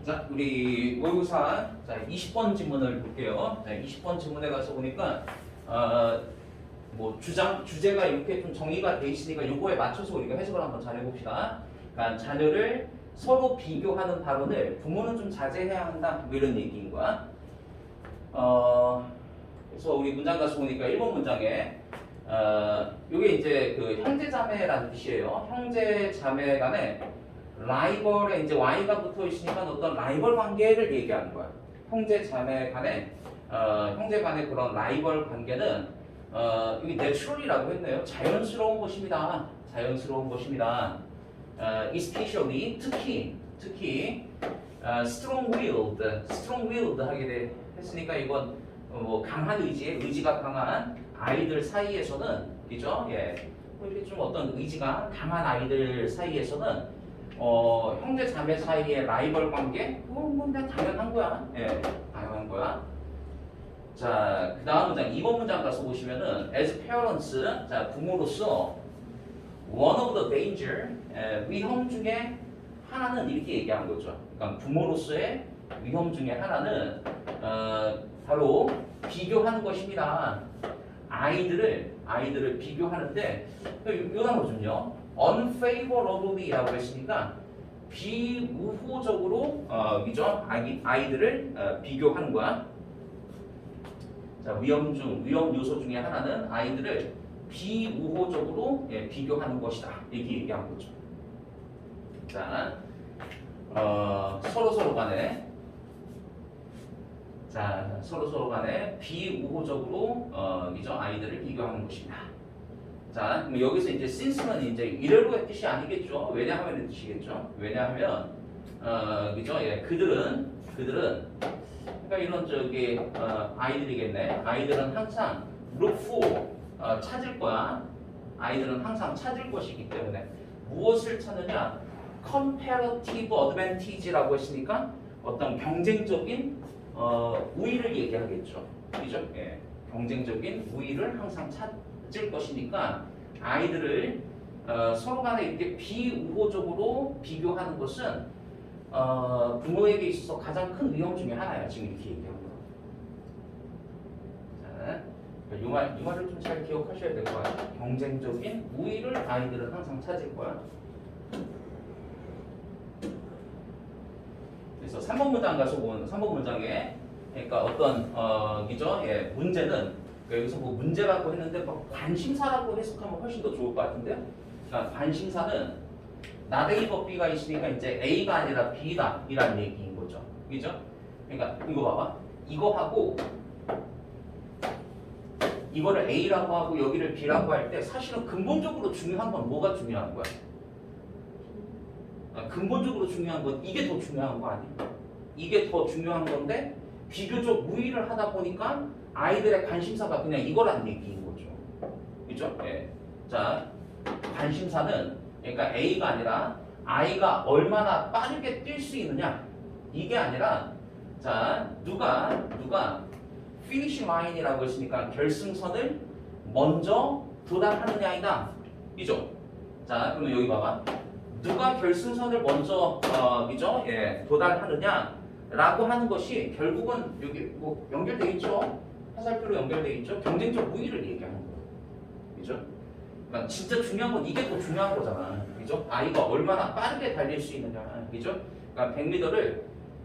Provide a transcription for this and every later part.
자, 우리 모의고사 20번 지문을 볼게요. 20번 지문에 가서 보니까 뭐 주제가 이렇게 좀 정의가 돼 있으니까 요거에 맞춰서 우리가 해석을 한번 잘 해봅시다. 그러니까 자녀를 서로 비교하는 발언을 부모는 좀 자제해야 한다. 뭐 이런 얘기인 거야. 그래서 우리 문장 가서 보니까 1번 문장에 요게 이제 그 형제자매라는 뜻이에요. 형제자매 간에 라이벌에 이제 Y가 붙어 있으니까 어떤 라이벌 관계를 얘기하는 거야. 형제자매 간에 형제 간의 그런 라이벌 관계는 여기 natural이라고 했네요. 자연스러운 것입니다. 자연스러운 것입니다. especially 특히 strong-willed 하게 했으니까 이건 뭐 강한 의지가 강한 아이들 사이에서는 그죠? 예. 이렇게 좀 어떤 의지가 강한 아이들 사이에서는 형제 자매 사이의 라이벌 관계? 그건 뭐 그냥 당연한 거야. 예, 당연한 거야. 자, 그 다음 문장, 2번 문장 가서 보시면은 as parents, 자, 부모로서 one of the danger, 위험 중에 하나는 이렇게 얘기한 거죠. 그러니까 부모로서의 위험 중에 하나는 바로 비교하는 것입니다. 아이들을 비교하는데 이 단어 좀요. unfavorably라고 했으니까 비우호적으로 그죠? 아이들을 비교하는 거야. 자, 위험 요소 중에 하나는 아이들을 비우호적으로 비교하는 것이다. 이렇게 얘기한 거죠. 자, 서로 간에 비우호적으로 그죠? 아이들을 비교하는 것입니다. 자, 그럼 여기서 이제 since는 이제 이래로의 뜻이 아니겠죠. 왜냐하면의 뜻이겠죠. 왜냐하면 그죠? 예, 그들은 그러니까 이런 아이들이겠네. 아이들은 항상 look for 찾을 거야. 아이들은 항상 찾을 것이기 때문에 무엇을 찾느냐? comparative advantage라고 했으니까 어떤 경쟁적인 우위를 얘기하겠죠. 그죠? 예. 경쟁적인 우위를 항상 찾을 것이니까 아이들을 서로 간에 이렇게 비우호적으로 비교하는 것은 부모에게 있어서 가장 큰 위험 중에 하나야. 지금 이렇게 얘기한 거. 자, 이 말을 좀 잘 기억하셔야 될 거야. 경쟁적인 우위를 아이들은 항상 찾을 거야. 그래서 3번 문장 가서 보면 3번 문장에 그러니까 어떤 그죠? 예, 문제는 그러니까 여기서 뭐 문제라고 했는데 뭐 관심사라고 해석하면 훨씬 더 좋을 것 같은데요. 그러니까 관심사는 not A but B가 있으니까 이제 A가 아니라 B다 이란 얘기인 거죠. 그죠? 그러니까 이거 봐봐. 이거하고 이거를 A라고 하고 여기를 B라고 할 때 사실은 근본적으로 중요한 건 뭐가 중요한 거야? 근본적으로 중요한 건 이게 더 중요한 거 아니야? 이게 더 중요한 건데 비교적 우위를 하다 보니까 아이들의 관심사가 그냥 이거라는 얘기인 거죠. 그죠? 네. 자, 관심사는 그러니까 A가 아니라 아이가 얼마나 빠르게 뛸 수 있느냐 이게 아니라 자 누가 피니시 라인이라고 했으니까 결승선을 먼저 도달하느냐이다. 그죠? 자, 그러면 여기 봐봐. 누가 결승선을 먼저 그죠? 예, 도달하느냐라고 하는 것이 결국은 여기 뭐 연결돼 있죠. 화살표로 연결돼 있죠. 경쟁적 우위를 얘기하는 거예요. 그죠? 그러니까 진짜 중요한 건 이게 더 중요한 거잖아. 그죠? 아이가 얼마나 빠르게 달릴 수 있느냐. 그죠? 그러니까 100m를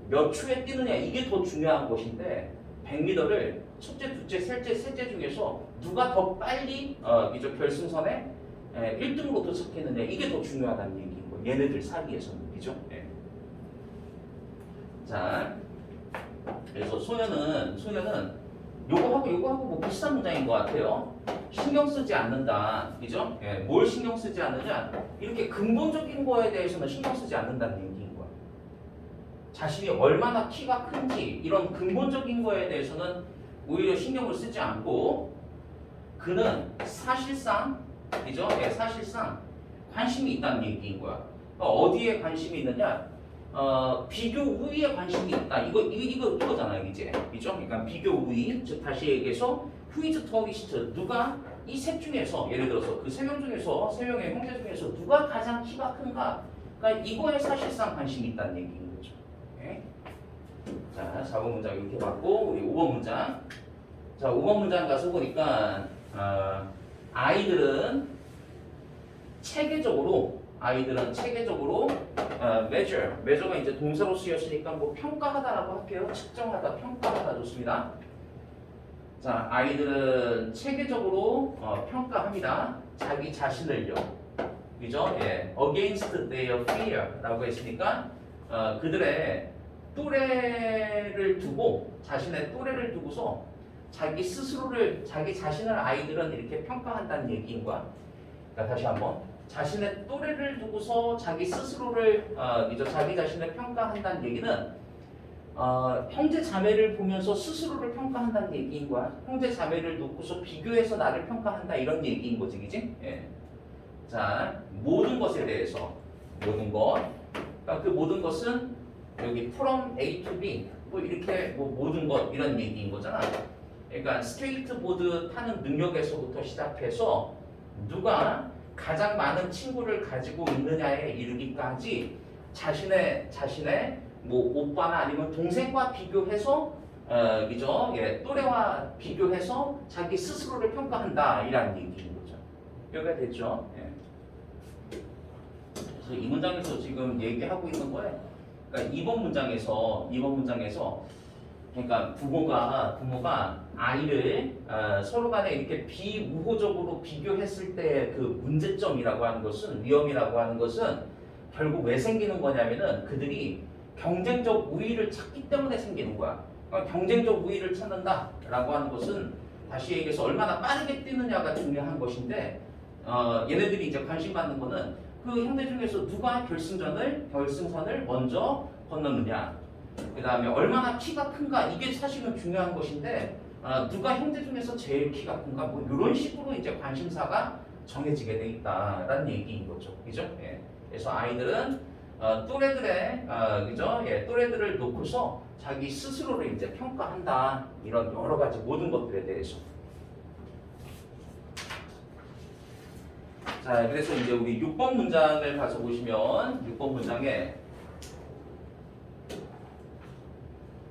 몇 초에 뛰느냐 이게 더 중요한 것인데 100m를 첫째, 둘째, 셋째 중에서 누가 더 빨리 그죠? 결승선에 1등으로 도착했느냐 이게 더 중요하다는 얘기인 거예요. 얘네들 사이에서는. 그죠? 네. 자, 그래서 소녀는 요거하고 뭐 비슷한 문장인 것 같아요. 신경 쓰지 않는다. 그죠? 예, 뭘 신경 쓰지 않느냐? 이렇게 근본적인 거에 대해서는 신경 쓰지 않는다는 얘기인 거야. 자신이 얼마나 키가 큰지 이런 근본적인 거에 대해서는 오히려 신경을 쓰지 않고 그는 사실상 그죠? 예, 사실상 관심이 있다는 얘기인 거야. 그러니까 어디에 관심이 있느냐? 비교 우위에 관심이 있다. 이거잖아, 이제. 그죠? 그러니까 비교 우위, 즉 다시 얘기해서 who is tallest? 누가 이 셋 중에서 예를 들어서 그 세 명 중에서 세 명의 형제 중에서 누가 가장 키가 큰가? 그러니까 이거에 사실상 관심이 있다는 얘기인 거죠. 예? 오케이? 자, 4번 문장 이렇게 봤고 우리 5번 문장. 자, 5번 문장 가서 보니까 아이들은 체계적으로 measure가 이제 동사로 쓰였으니까 뭐 평가하다라고 할게요. 측정하다, 평가하다 좋습니다. 자, 아이들은 체계적으로 평가합니다. 자기 자신을요. 그죠? 예. Against their fear라고 했으니까 그들의 또래를 두고 자신의 또래를 두고서 자기 스스로를 자기 자신을 아이들은 이렇게 평가한다는 얘기인 거야. 그러니까 다시 한번 자신의 또래를 두고서 자기 스스로를 자기 자신을 평가한다는 얘기는 형제 자매를 보면서 스스로를 평가한다는 얘기인 거야. 형제 자매를 놓고서 비교해서 나를 평가한다 이런 얘기인 거지, 그지? 예. 자, 모든 것에 대해서 모든 것. 그러니까 그 모든 것은 여기 from A to B 뭐 이렇게 뭐 모든 것 이런 얘기인 거잖아. 그러니까 스케이트보드 타는 능력에서부터 시작해서 누가 가장 많은 친구를 가지고 있느냐에 이르기까지 자신의 뭐 오빠나 아니면 동생과 비교해서 그죠? 예, 또래와 비교해서 자기 스스로를 평가한다 이라는 얘기인 거죠. 여기가 됐죠? 예. 그래서 이 문장에서 지금 얘기하고 있는 거예요. 그러니까 2번 문장에서 그러니까 부모가 아이를 서로 간에 이렇게 비우호적으로 비교했을 때 그 문제점이라고 하는 것은 위험이라고 하는 것은 결국 왜 생기는 거냐면은 그들이 경쟁적 우위를 찾기 때문에 생기는 거야. 그러니까 경쟁적 우위를 찾는다라고 하는 것은 다시 얘기해서 얼마나 빠르게 뛰느냐가 중요한 것인데 얘네들이 이제 관심 받는 거는 그 형제 중에서 누가 결승선을 먼저 건너느냐. 그 다음에 얼마나 키가 큰가 이게 사실은 중요한 것인데 누가 형제 중에서 제일 키가 큰가 뭐 이런 식으로 이제 관심사가 정해지게 돼 있다라는 얘기인 거죠, 그죠? 예. 그래서 아이들은 또래들의 그죠? 예, 또래들을 놓고서 자기 스스로를 이제 평가한다 이런 여러 가지 모든 것들에 대해서. 자, 그래서 이제 우리 6번 문장을 가서 보시면 6번 문장에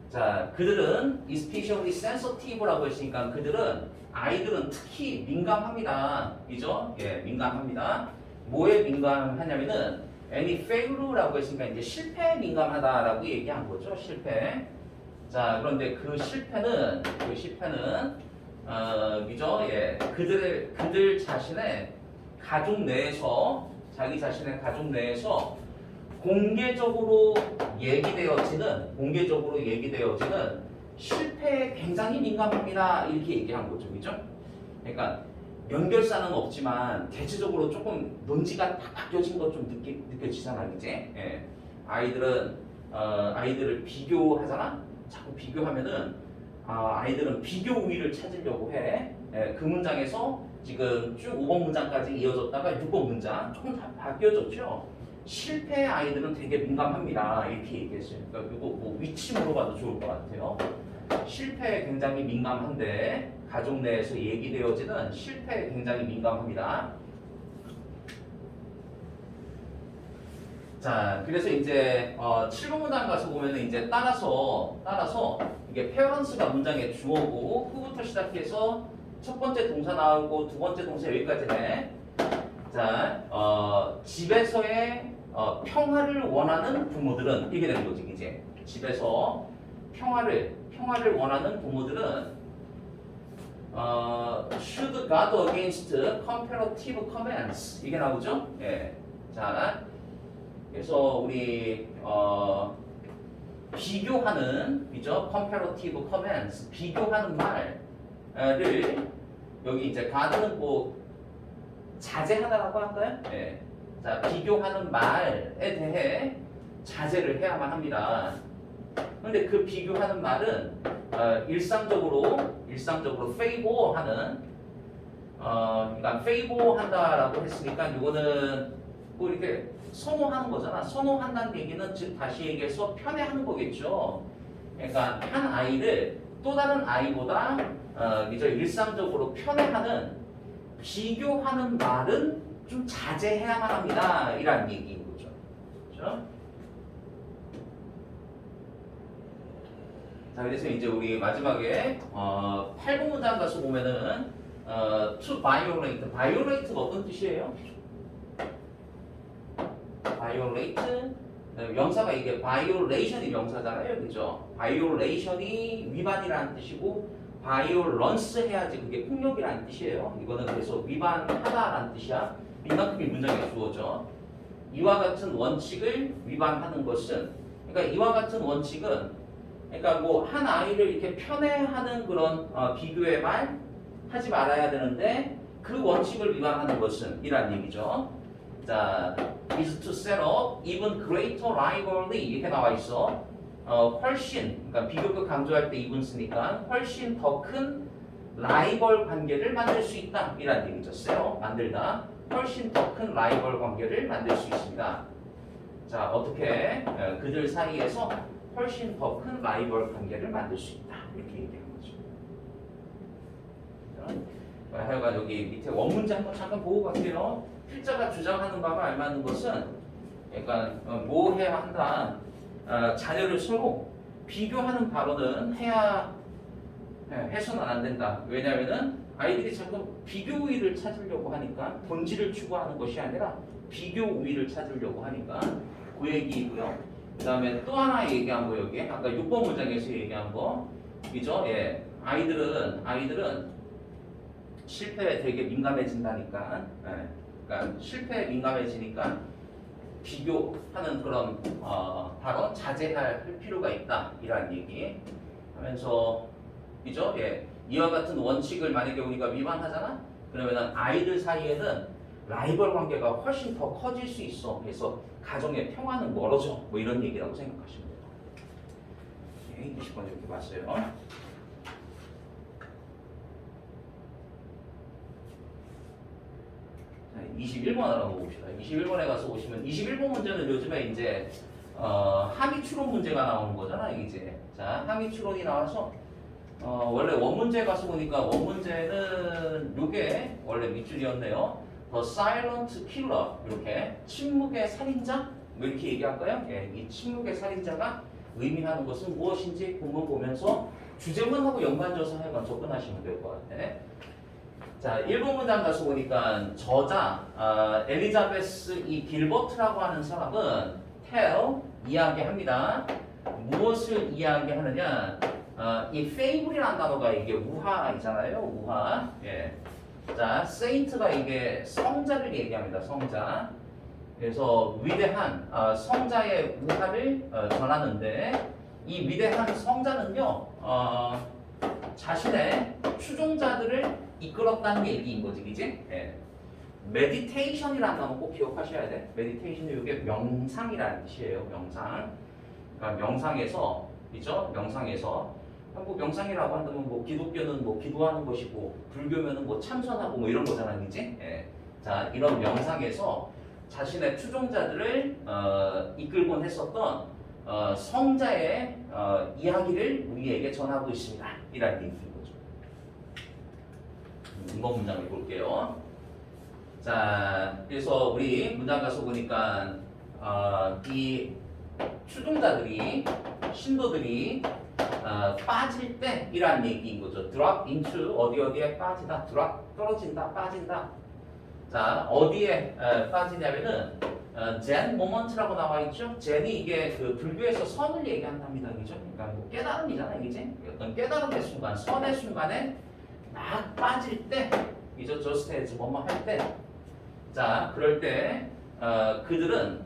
자, 그들은 especially sensitive라고 했으니까 아이들은 특히 민감합니다. 그죠? 예, 민감합니다. 뭐에 민감하냐면은 any failure라고 했으니까 이제 실패에 민감하다라고 얘기한 거죠. 실패. 자, 그런데 그 실패는 그죠? 예, 그들 자신의 가족 내에서 자기 자신의 가족 내에서 공개적으로 얘기되어지는 실패에 굉장히 민감합니다. 이렇게 얘기한 거죠. 그죠? 그러니까 연결사는 없지만 대체적으로 조금 논지가 다 바뀌어진 것 좀 느껴지잖아. 그지? 예. 아이들을 비교하잖아? 자꾸 비교하면은 아이들은 비교 우위를 찾으려고 해. 예, 그 문장에서 지금 쭉 5번 문장까지 이어졌다가 6번 문장 조금 다 바뀌어졌죠? 실패의 아이들은 되게 민감합니다. 이렇게 얘기했어요. 그러니까 이거 뭐 위치 물어봐도 좋을 것 같아요. 실패에 굉장히 민감한데 가족 내에서 얘기되어지는 실패에 굉장히 민감합니다. 자, 그래서 이제 7번 문장 가서 보면은 이제 따라서 이게 parents가 문장의 주어고 who부터 시작해서 첫 번째 동사 나오고 두 번째 동사 여기까지네. 자, 집에서의 평화를 원하는 부모들은 이게 되는 거지, 이제. 집에서 평화를 원하는 부모들은 should guard against comparative comments 이게 나오죠? 예. 자, 그래서 우리 비교하는 그죠? comparative comments 비교하는 말을 여기 이제 guard는 뭐 자제하다라고 할까요? 예. 자, 비교하는 말에 대해 자제를 해야만 합니다. 그런데 그 비교하는 말은 일상적으로 favor하는 그러니까 favor한다라고 했으니까 이거는 뭐 이렇게 선호하는 거잖아. 선호한다는 얘기는 즉 다시 얘기해서 편애하는 거겠죠. 그러니까 한 아이를 또 다른 아이보다 이제 일상적으로 편애하는 비교하는 말은 좀 자제해야만 합니다. 이라는 얘기인 거죠. 그렇죠? 자, 그래서 이제 우리 마지막에 8번 문장 가서 보면은 to violate. violate가 어떤 뜻이에요? violate. 명사가 이게 violation이 명사잖아요, 그죠? violation이 위반이라는 뜻이고 violence 해야지 그게 폭력이라는 뜻이에요. 이거는 그래서 위반하다라는 뜻이야. 이만큼이 문장에 주어져. 이와 같은 원칙을 위반하는 것은, 그러니까 이와 같은 원칙은, 그러니까 뭐 한 아이를 이렇게 편애하는 그런 비교의 말 하지 말아야 되는데 그 원칙을 위반하는 것은 이란 얘기죠. 자, is to set up even greater rivalry 이렇게 나와 있어. 훨씬, 그러니까 비교급 강조할 때 even 쓰니까 훨씬 더 큰 라이벌 관계를 만들 수 있다 이란 얘기죠. set up 만들다. 훨씬 더 큰 라이벌 관계를 만들 수 있습니다. 자, 어떻게 그들 사이에서 훨씬 더 큰 라이벌 관계를 만들 수 있다 이렇게 얘기한 거죠. 하여간 여기 밑에 원문제 한번 잠깐 보고 갈게요. 필자가 주장하는 바가 알맞는 것은 약간 뭐 해야 한다. 자녀를 서로 비교하는 발언은 해서는 안 된다. 왜냐하면은 아이들이 자꾸 비교 우위를 찾으려고 하니까 본질을 추구하는 것이 아니라 비교 우위를 찾으려고 하니까 그 얘기이고요. 그 다음에 또 하나 얘기한 거 여기 아까 6번 문장에서 얘기한 거 이죠? 예. 아이들은 실패에 되게 민감해진다니까. 예. 그러니까 실패에 민감해지니까 비교하는 그런 발언 자제할 필요가 있다 이런 얘기 하면서 이죠? 예. 이와 같은 원칙을 만약에 우리가 위반하잖아? 그러면 아이들 사이에는 라이벌 관계가 훨씬 더 커질 수 있어. 그래서 가정의 평화는 멀어져. 뭐 이런 얘기라고 생각하시면 돼요. 20번 이렇게 봤어요. 21번 알아보고 봅시다. 21번에 가서 보시면 21번 문제는 요즘에 이제 함의 추론 문제가 나오는 거잖아, 이제. 자, 함의 추론이 나와서 원래 원문제 가서 보니까 원문제는 요게 원래 밑줄이었네요. The silent killer 이렇게 침묵의 살인자 뭐 이렇게 얘기할까요? 예, 이 침묵의 살인자가 의미하는 것은 무엇인지 본문 보면서 주제문하고 연관져서 하여간 접근하시면 될 것 같아. 자, 1번 문장 가서 보니까 저자 엘리자베스 이 길버트라고 하는 사람은 tell 이야기합니다. 무엇을 이야기하느냐? 이 fable이라는 단어가 이게 우화이잖아요. 우화. 예. 자, saint가 이게 성자를 얘기합니다. 성자. 그래서 위대한 성자의 우화를 전하는데 이 위대한 성자는요 자신의 추종자들을 이끌었다는 얘기인 거지, 그지? 예. meditation이라는 단어 꼭 기억하셔야 돼. meditation은 이게 명상이라는 뜻이에요. 명상. 그러니까 명상에서, 그죠? 명상에서 뭐 명상이라고 한다면 뭐 기독교는 뭐 기도하는 것이고 불교면은 뭐 참선하고 뭐 이런 거잖아, 그지? 예. 자, 이런 명상에서 자신의 추종자들을 이끌곤 했었던 성자의 이야기를 우리에게 전하고 있습니다. 이라는 얘기인 거죠. 이번 문장을 볼게요. 자, 그래서 우리 문장 가서 보니까 이 추종자들이 신도들이 빠질 때 이란 얘기인 거죠. drop into 어디에 빠지다, drop 떨어진다, 빠진다. 자, 어디에 빠지냐면은 젠 모먼트라고 나와 있죠. 젠이 이게 그 불교에서 선을 얘기한답니다, 그죠? 그러니까 뭐 깨달음이잖아, 이제 어떤 깨달음의 순간, 선의 순간에 막 빠질 때, 이죠? just as 뭐뭐 할 때, 자, 그럴 때 그들은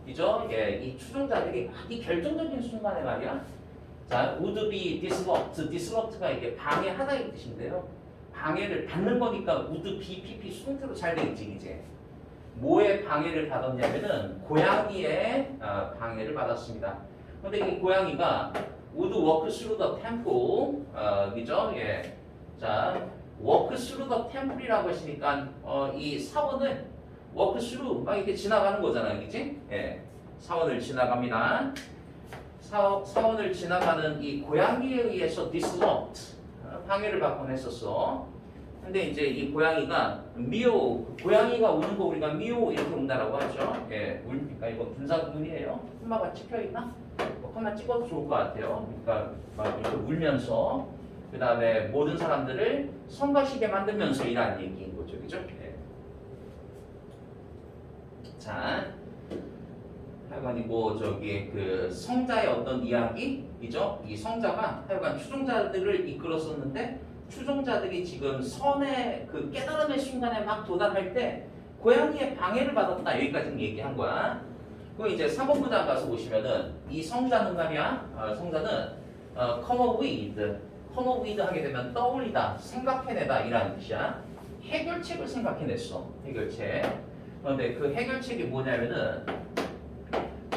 이죠? 예, 이 추종자들이 막 이 결정적인 순간에 말이야. 자, would be disrupt가 이게 방해하다 이 뜻인데요. 방해를 받는 거니까 would be pp 수동태로 잘 돼 있지, 이제. 뭐에 방해를 받았냐면은 고양이의 방해를 받았습니다. 근데 이 고양이가 would walk through the temple, 그죠? 예. 자, walk through the temple이라고 했으니까 이 사원을 walk through 막 이렇게 지나가는 거잖아요, 그지? 예. 사원을 지나갑니다. 사원을 지나가는 이 고양이에 의해서 disrupt 방해를 받곤 했었어. 근데 이제 이 고양이가 미오, 고양이가 우는 거 우리가 미오 이렇게 운다라고 하죠. 예, 그러니까 이거 분사 구문이에요. 콤마가 찍혀 있나? 콤마 찍어도 좋을 것 같아요. 그러니까 막 이렇게 울면서 그 다음에 모든 사람들을 성가시게 만들면서 이라는 얘기인 거죠, 그죠? 예. 자, 하여간 뭐 저기 그 성자의 어떤 이야기이죠. 이 성자가 하여간 추종자들을 이끌었었는데. 추종자들이 지금 선의 그 깨달음의 순간에 막 도달할 때 고양이의 방해를 받았다 여기까지는 얘기한 거야. 그럼 이제 3번 문장 가서 보시면은 이 성자는 말이야. 성자는 come with 하게 되면 떠올리다, 생각해내다 이라는 뜻이야. 해결책을 생각해냈어. 해결책. 그런데 그 해결책이 뭐냐면은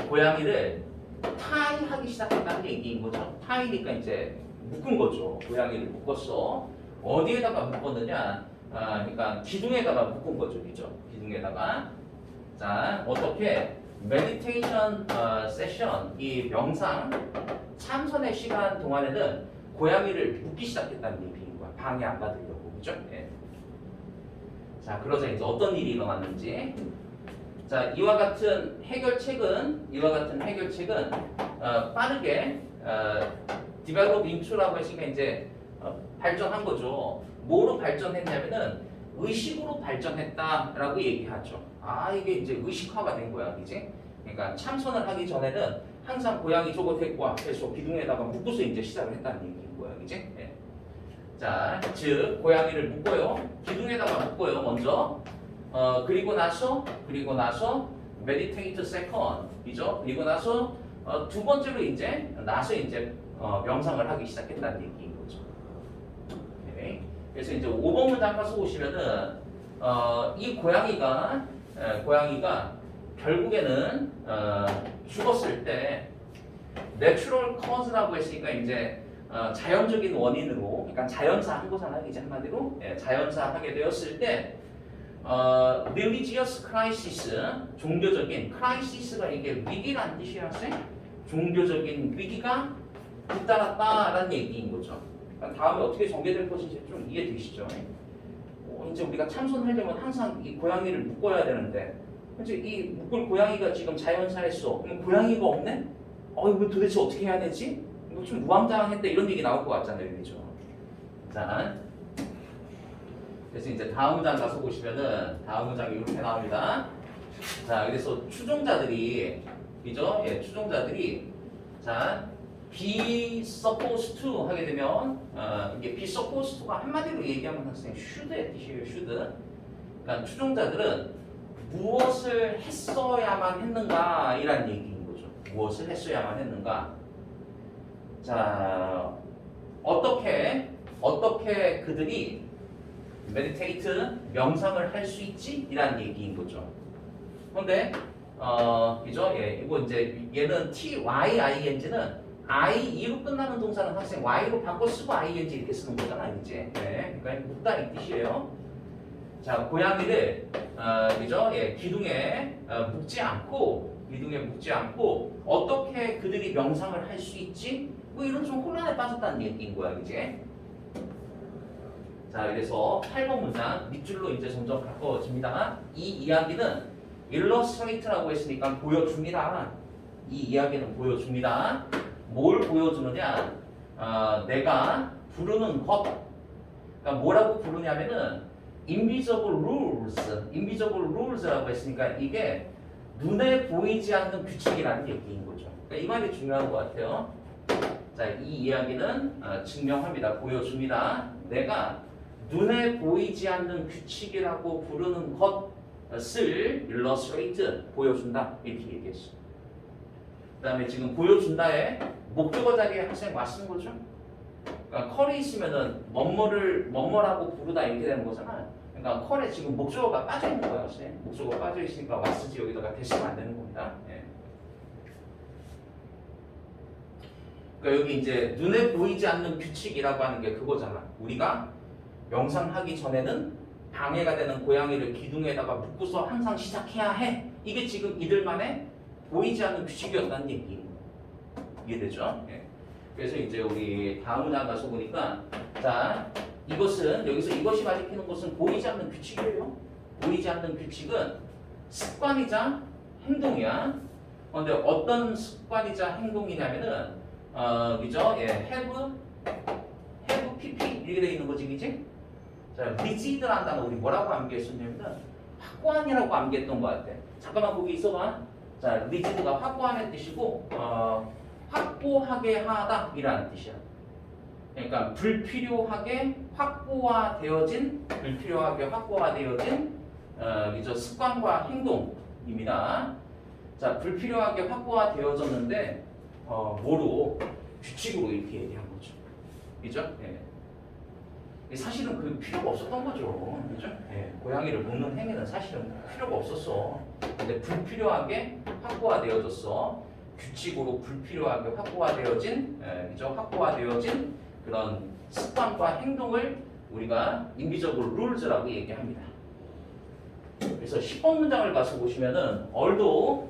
고양이를 타이하기 시작했다는 얘기인 거죠. 타이니까 이제 묶은 거죠. 고양이를 묶었어. 어디에다가 묶었느냐? 그러니까 기둥에다가 묶은 거죠, 그죠? 기둥에다가. 자, 어떻게 메디테이션 세션, 이 명상 참선의 시간 동안에는 고양이를 묶기 시작했다는 얘기인 거야. 방해 안 받으려고, 그죠? 예. 자, 그러자 이제 어떤 일이 일어났는지. 자, 이와 같은 해결책은 빠르게 develop into라고 했으니까 이제 발전한 거죠. 뭐로 발전했냐면은 의식으로 발전했다라고 얘기하죠. 아, 이게 이제 의식화가 된 거야, 그지? 그러니까 참선을 하기 전에는 항상 고양이 저거 데리고 앞에서 기둥에다가 묶고서 이제 시작을 했다는 얘기인 거야, 그지? 예. 자, 즉 고양이를 묶어요. 기둥에다가 묶어요, 먼저. 그리고 나서 meditate second, 이죠? 그리고 나서 두 번째로 이제 명상을 하기 시작했다는 얘기인 거죠. 오케이. 그래서 이제 5번 문장 가서 보시면은 이 고양이가 결국에는 죽었을 때 내추럴 cause라고 했으니까 이제 자연적인 원인으로, 그러니까 자연사 한 거잖아요. 이제 한마디로 자연사 하게 되었을 때 religious crisis, 종교적인 crisis가 이게 위기란 뜻이야, 쌤? 종교적인 위기가 뒤따랐다라는 얘기인 거죠. 그러니까 다음에 어떻게 전개될 것인지 좀 이해되시죠? 이제 우리가 참선하려면 항상 이 고양이를 묶어야 되는데, 이제 이 묶을 고양이가 지금 자연사했어. 그럼 고양이가 없네? 이거 도대체 어떻게 해야 되지? 이거 좀 무왕장했다 이런 얘기 나올 것 같잖아요, 그죠? 자, 그래서 이제 다음 문장 가서 보시면은 다음 문장이 이렇게 나옵니다. 자, 그래서 추종자들이, 그죠? 예, 추종자들이 자, be supposed to 하게 되면 이게 be supposed to가 한마디로 얘기하면 학생 should의 뜻이에요. should. 그러니까 추종자들은 무엇을 했어야만 했는가 이란 얘기인 거죠. 무엇을 했어야만 했는가. 자, 어떻게 그들이 meditate 명상을 할 수 있지? 이란 얘기인 거죠. 그런데 그죠? 예, 이거 이제 얘는 tying는 IE로 끝나는 동사는 학생 Y로 바꿔 쓰고 ING 이렇게 쓰는 거잖아, 이제. 네, 그러니까 묶다 이 뜻이에요. 자, 고양이를 그죠? 예, 기둥에 묶지 않고 어떻게 그들이 명상을 할 수 있지? 뭐 이런 좀 혼란에 빠졌다는 얘기인 거야, 이제. 자, 그래서 8번 문장 밑줄로 이제 점점 가까워집니다. 이 이야기는 illustrate라고 했으니까 보여줍니다. 이 이야기는 보여줍니다. 뭘 보여주느냐? 내가 부르는 것. 그러니까 뭐라고 부르냐면은 invisible rules라고 했으니까 이게 눈에 보이지 않는 규칙이라는 얘기인 거죠. 그러니까 이 말이 중요한 것 같아요. 자, 이 이야기는 증명합니다. 보여줍니다. 내가 눈에 보이지 않는 규칙이라고 부르는 것을 illustrate, 보여준다. 이렇게 얘기했어. 그 다음에 지금 보여준다에 목적어 자리에 학생 왔은 거죠. 그러니까 컬이 있으면은 뭐뭐라고 부르다 이렇게 되는 거잖아. 그러니까 컬에 지금 목적어가 빠져 있는 거야, 쌤. 목적어가 빠져 있으니까 왔으지 여기다가 대시면 안 되는 겁니다. 예. 그러니까 여기 이제 눈에 보이지 않는 규칙이라고 하는 게 그거잖아. 우리가 명상하기 전에는 방해가 되는 고양이를 기둥에다가 묶고서 항상 시작해야 해. 이게 지금 이들만의 보이지 않는 규칙이었다는 얘기인 거예요. 이해되죠? 예. 그래서 이제 우리 다음 문장 가서 보니까 자, 이것은 여기서 이것이 가리키는 것은 보이지 않는 규칙이에요. 보이지 않는 규칙은 습관이자 행동이야. 그런데 어떤 습관이자 행동이냐면은 그죠? 예, have pp 이렇게 돼 있는 거지, 그지? 자, rigid라는 단어 우리 뭐라고 암기했었냐면은 확고한이라고 암기했던 것 같아. 잠깐만 거기 있어봐. 자, rigid가 확고한의 뜻이고 확고하게 하다 이라는 뜻이야. 그러니까 불필요하게 확고화되어진 그죠? 습관과 행동입니다. 자, 불필요하게 확고화되어졌는데 뭐로 규칙으로 이렇게 얘기한 거죠. 그죠? 예. 사실은 그 필요가 없었던 거죠. 그죠? 예. 고양이를 묶는 행위는 사실은 필요가 없었어. 근데 불필요하게 확고화되어졌어. 규칙으로 불필요하게 확고화되어진, 그죠? 확고화되어진 그런 습관과 행동을 우리가 인비저블 룰즈라고 얘기합니다. 그래서 10번 문장을 가서 보시면은 although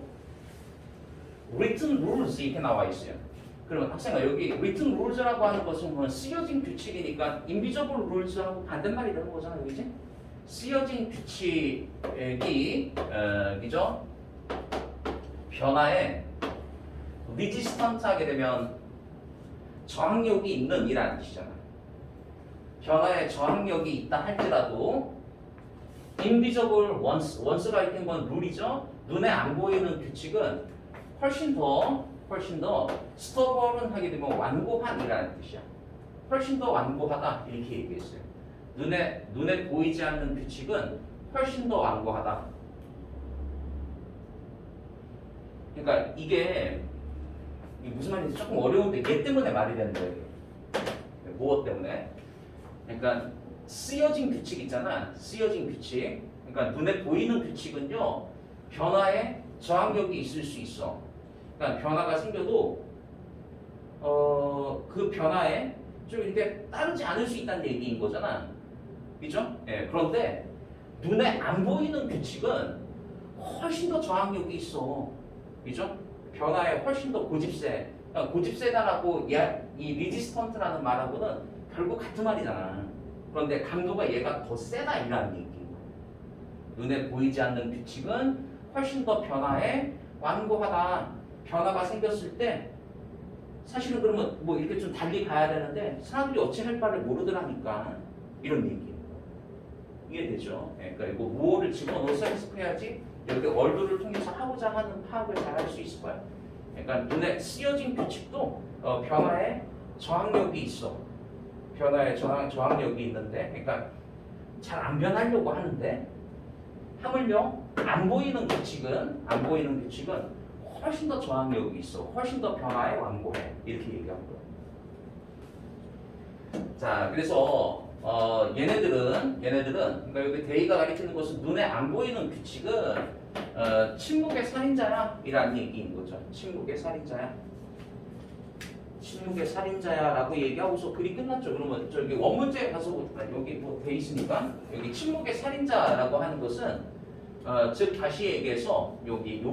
written rules 이렇게 나와 있어요. 그러면 학생아 여기 written rules라고 하는 것은 뭐 쓰여진 규칙이니까 invisible rules하고 반대말이 되는 거잖아요, 그지? 쓰여진 규칙이 그죠? 변화에 resistant하게 되면 저항력이 있는 이라는 뜻이잖아. 변화에 저항력이 있다 할지라도 invisible once가 있는 건 룰이죠. 눈에 안 보이는 규칙은 훨씬 더 stubborn 하게 되면 완고한이라는 뜻이야. 훨씬 더 완고하다 이렇게 얘기했어요. 눈에 보이지 않는 규칙은 훨씬 더 완고하다. 그러니까 이게 무슨 말인지 조금 어려운데 얘 때문에 말이 되는 거예요. 무엇 때문에? 그러니까 쓰여진 규칙 있잖아. 쓰여진 규칙. 그러니까 눈에 보이는 규칙은요. 변화에 저항력이 있을 수 있어. 그러니까 변화가 생겨도 그 변화에 좀 이렇게 따르지 않을 수 있다는 얘기인 거잖아. 그죠? 예. 그런데 눈에 안 보이는 규칙은 훨씬 더 저항력이 있어. 그죠? 변화에 훨씬 더 고집세. 그러니까 고집세다라고 이 리지스턴트라는 말하고는 결국 같은 말이잖아. 그런데 강도가 얘가 더 세다 이라는 얘기. 눈에 보이지 않는 규칙은 훨씬 더 변화에 완고하다. 변화가 생겼을 때 사실은 그러면 뭐 이렇게 좀 달리 가야 되는데 사람들이 어찌 할 바를 모르더라니까 이런 얘기. 이해되죠? 그러니까 이거 무엇을 집어넣어서 해석해야지 여기 얼굴을 통해서 하고자 하는 파악을 잘 할 수 있을 거야. 그러니까 눈에 쓰여진 규칙도 변화에 저항력이 있어. 변화에 저항력이 있는데, 그러니까 잘 안 변하려고 하는데, 하물며 안 보이는 규칙은 훨씬 더 저항력이 있어. 훨씬 더 변화에 완고해. 이렇게 얘기하는 거야. 자, 그래서 얘네들은 그러니까 여기 데이가 가리키는 것은 눈에 안 보이는 규칙은 침묵의 살인자야 이라는 얘기인 거죠. 침묵의 살인자야 라고 얘기하고서 글이 끝났죠. 그러면 저기 원문제에 가서 여기 뭐 돼 있으니까 여기 침묵의 살인자라고 하는 것은 즉 다시 얘기해서 여기 요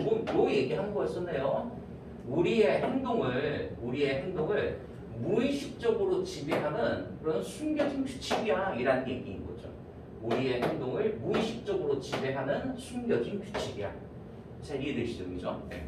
얘기한 거였었네요. 우리의 행동을 무의식적으로 지배하는 그런 숨겨진 규칙이야 이라는 얘기인 거죠. 우리의 행동을 무의식적으로 지배하는 숨겨진 규칙이야. 잘 이해되시죠? 그죠? 네.